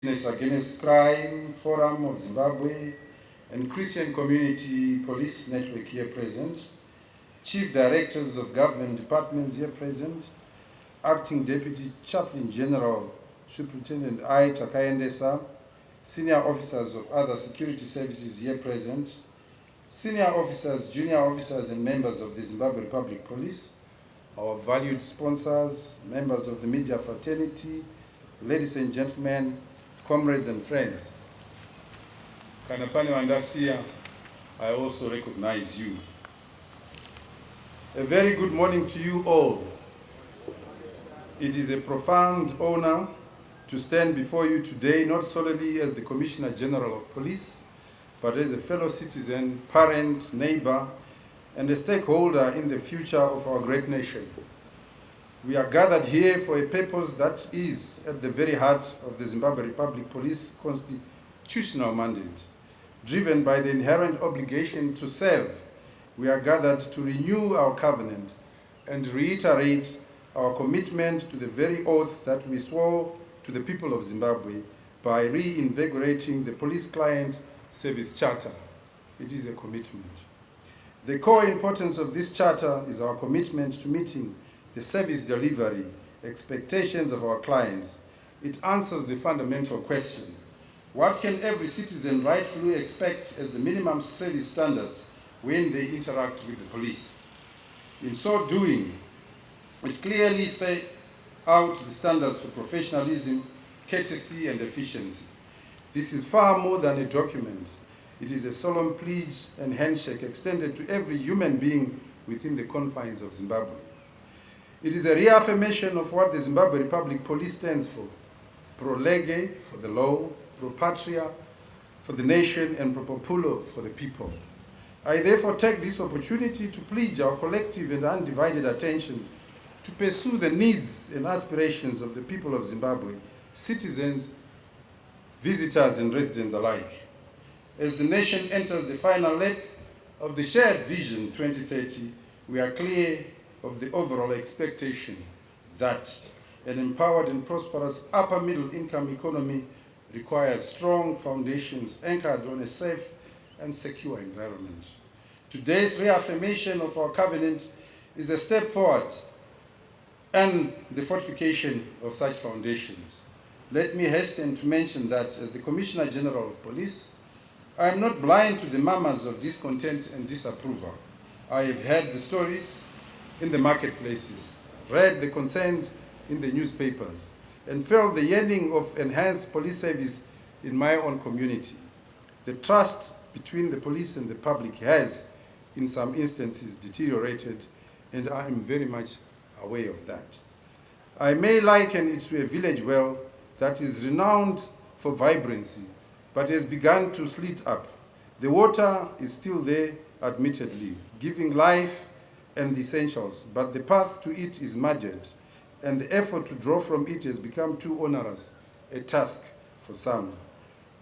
Business Against Crime Forum of Zimbabwe and Christian Community Police Network here present, Chief Directors of Government Departments here present, Acting Deputy Chaplain General Superintendent I. Takayendesa, Senior Officers of other security services here present, Senior Officers, Junior Officers and members of the Zimbabwe Republic Police, our valued sponsors, members of the media fraternity, ladies and gentlemen, comrades and friends. Kanapane Wandasiya, I also recognize you. A very good morning to you all. It is a profound honor to stand before you today, not solely as the Commissioner General of Police, but as a fellow citizen, parent, neighbor, and a stakeholder in the future of our great nation. We are gathered here for a purpose that is at the very heart of the Zimbabwe Republic Police constitutional mandate. Driven by the inherent obligation to serve, we are gathered to renew our covenant and reiterate our commitment to the very oath that we swore to the people of Zimbabwe by reinvigorating the Police Client Service Charter. It is a commitment. The core importance of this charter is our commitment to meeting the service delivery expectations of our clients. It answers the fundamental question: what can every citizen rightfully expect as the minimum service standards when they interact with the police? In so doing, it clearly sets out the standards for professionalism, courtesy, and efficiency. This is far more than a document. It is a solemn pledge and handshake extended to every human being within the confines of Zimbabwe. It is a reaffirmation of what the Zimbabwe Republic Police stands for: pro lege, for the law; pro patria, for the nation; and pro populo, for the people. I therefore take this opportunity to pledge our collective and undivided attention to pursue the needs and aspirations of the people of Zimbabwe, citizens, visitors, and residents alike. As the nation enters the final lap of the shared Vision 2030, we are clear of the overall expectation that an empowered and prosperous upper middle income economy requires strong foundations anchored on a safe and secure environment. Today's reaffirmation of our covenant is a step forward and the fortification of such foundations. Let me hasten to mention that as the Commissioner General of Police, I am not blind to the murmurs of discontent and disapproval. I have heard the stories in the marketplaces, read the concern in the newspapers, and felt the yearning of enhanced police service in my own community. The trust between the police and the public has, in some instances, deteriorated, and I am very much aware of that. I may liken it to a village well that is renowned for vibrancy, but has begun to slit up. The water is still there, admittedly, giving life and the essentials, but the path to it is muddied, and the effort to draw from it has become too onerous a task for some.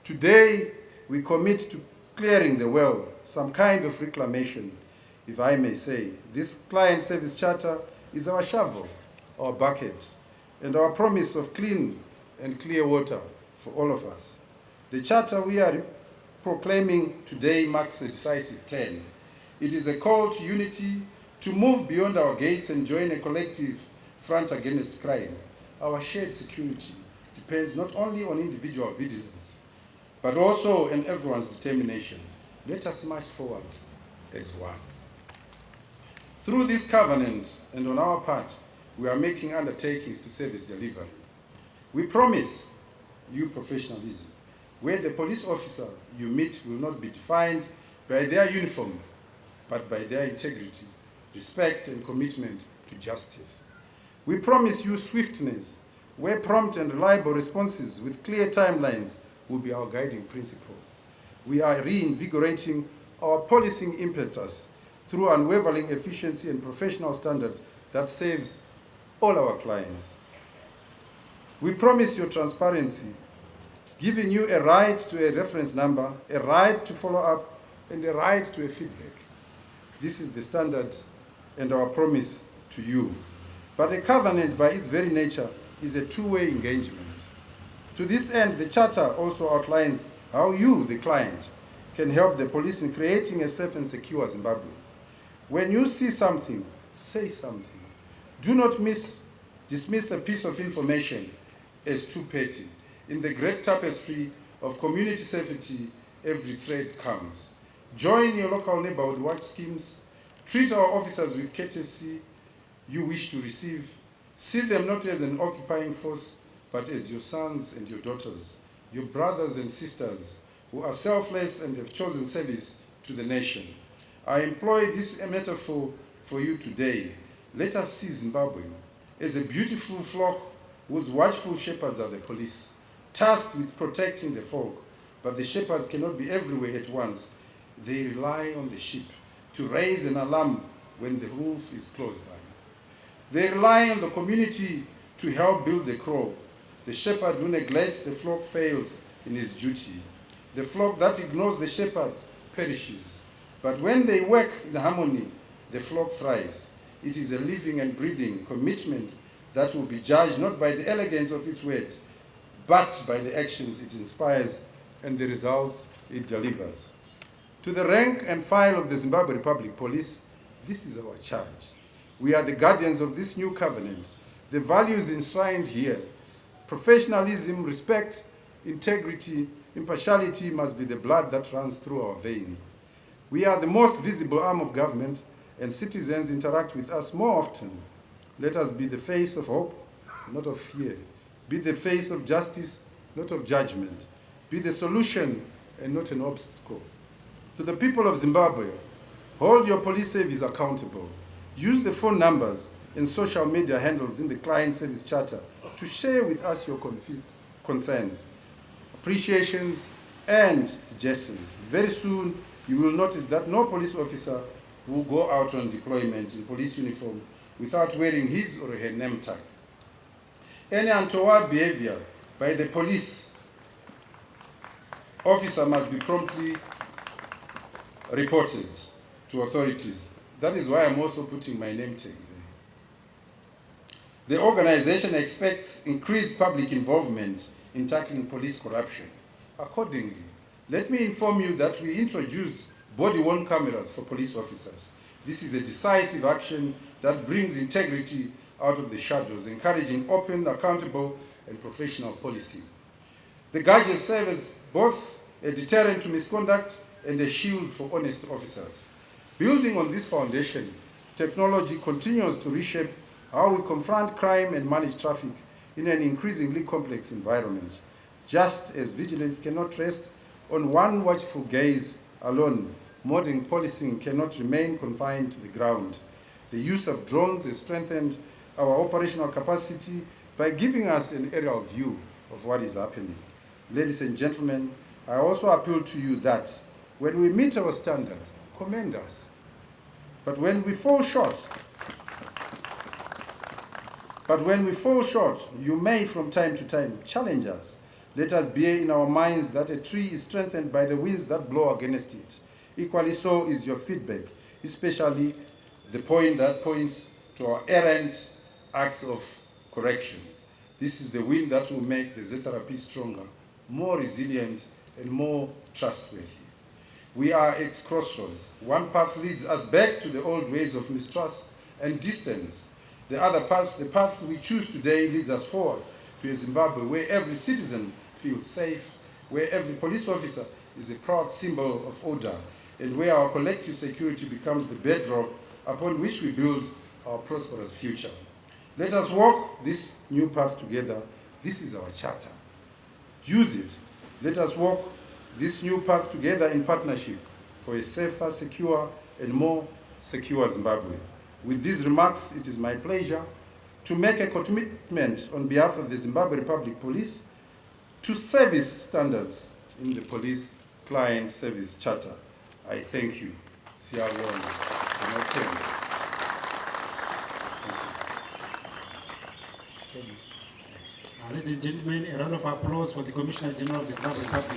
Today, we commit to clearing the well, some kind of reclamation, if I may say. This client service charter is our shovel, our bucket, and our promise of clean and clear water for all of us. The charter we are proclaiming today marks a decisive turn. It is a call to unity, to move beyond our gates and join a collective front against crime. Our shared security depends not only on individual vigilance, but also on everyone's determination. Let us march forward as one. Through this covenant and on our part, we are making undertakings to service delivery. We promise you professionalism, where the police officer you meet will not be defined by their uniform, but by their integrity, respect, and commitment to justice. We promise you swiftness, where prompt and reliable responses with clear timelines will be our guiding principle. We are reinvigorating our policing impetus through unwavering efficiency and professional standard that saves all our clients. We promise you transparency, giving you a right to a reference number, a right to follow up, and a right to a feedback. This is the standard and our promise to you. But a covenant by its very nature is a two-way engagement. To this end, the Charter also outlines how you, the client, can help the police in creating a safe and secure Zimbabwe. When you see something, say something. Do not dismiss a piece of information as too petty. In the great tapestry of community safety, every thread counts. Join your local neighborhood watch schemes. Treat our officers with courtesy you wish to receive. See them not as an occupying force, but as your sons and your daughters, your brothers and sisters who are selfless and have chosen service to the nation. I employ this metaphor for you today. Let us see Zimbabwe as a beautiful flock whose watchful shepherds are the police, tasked with protecting the folk. But the shepherds cannot be everywhere at once. They rely on the sheep to raise an alarm when the wolf is close by. They rely on the community to help build the crow. The shepherd who neglects the flock fails in his duty. The flock that ignores the shepherd perishes. But when they work in harmony, the flock thrives. It is a living and breathing commitment that will be judged not by the elegance of its word, but by the actions it inspires and the results it delivers. To the rank and file of the Zimbabwe Republic Police, this is our charge. We are the guardians of this new covenant. The values enshrined here, professionalism, respect, integrity, impartiality must be the blood that runs through our veins. We are the most visible arm of government, and citizens interact with us more often. Let us be the face of hope, not of fear. Be the face of justice, not of judgment. Be the solution and not an obstacle. To the people of Zimbabwe, hold your police service accountable. Use the phone numbers and social media handles in the Client Service Charter to share with us your concerns, appreciations, and suggestions. Very soon, you will notice that no police officer will go out on deployment in police uniform without wearing his or her name tag. Any untoward behavior by the police officer must be promptly reported to authorities. That is why I'm also putting my name tag there. The organization expects increased public involvement in tackling police corruption. Accordingly, let me inform you that we introduced body-worn cameras for police officers. This is a decisive action that brings integrity out of the shadows, encouraging open, accountable, and professional policing. The gadgets serve as both a deterrent to misconduct and a shield for honest officers. Building on this foundation, technology continues to reshape how we confront crime and manage traffic in an increasingly complex environment. Just as vigilance cannot rest on one watchful gaze alone, modern policing cannot remain confined to the ground. The use of drones has strengthened our operational capacity by giving us an aerial view of what is happening. Ladies and gentlemen, I also appeal to you that when we meet our standard, commend us. But when we fall short, you may from time to time challenge us. Let us bear in our minds that a tree is strengthened by the winds that blow against it. Equally so is your feedback, especially the point that points to our errant acts of correction. This is the wind that will make the ZRP stronger, more resilient, and more trustworthy. We are at crossroads. One path leads us back to the old ways of mistrust and distance. The other path, the path we choose today, leads us forward to a Zimbabwe where every citizen feels safe, where every police officer is a proud symbol of order, and where our collective security becomes the bedrock upon which we build our prosperous future. Let us walk this new path together. This is our charter. Use it. Let us walk this new path together in partnership for a safer, secure, and more secure Zimbabwe. With these remarks, it is my pleasure to make a commitment on behalf of the Zimbabwe Republic Police to service standards in the Police Client Service Charter. I thank you. Ladies and gentlemen, a round of applause for the Commissioner General of the Zimbabwe Republic.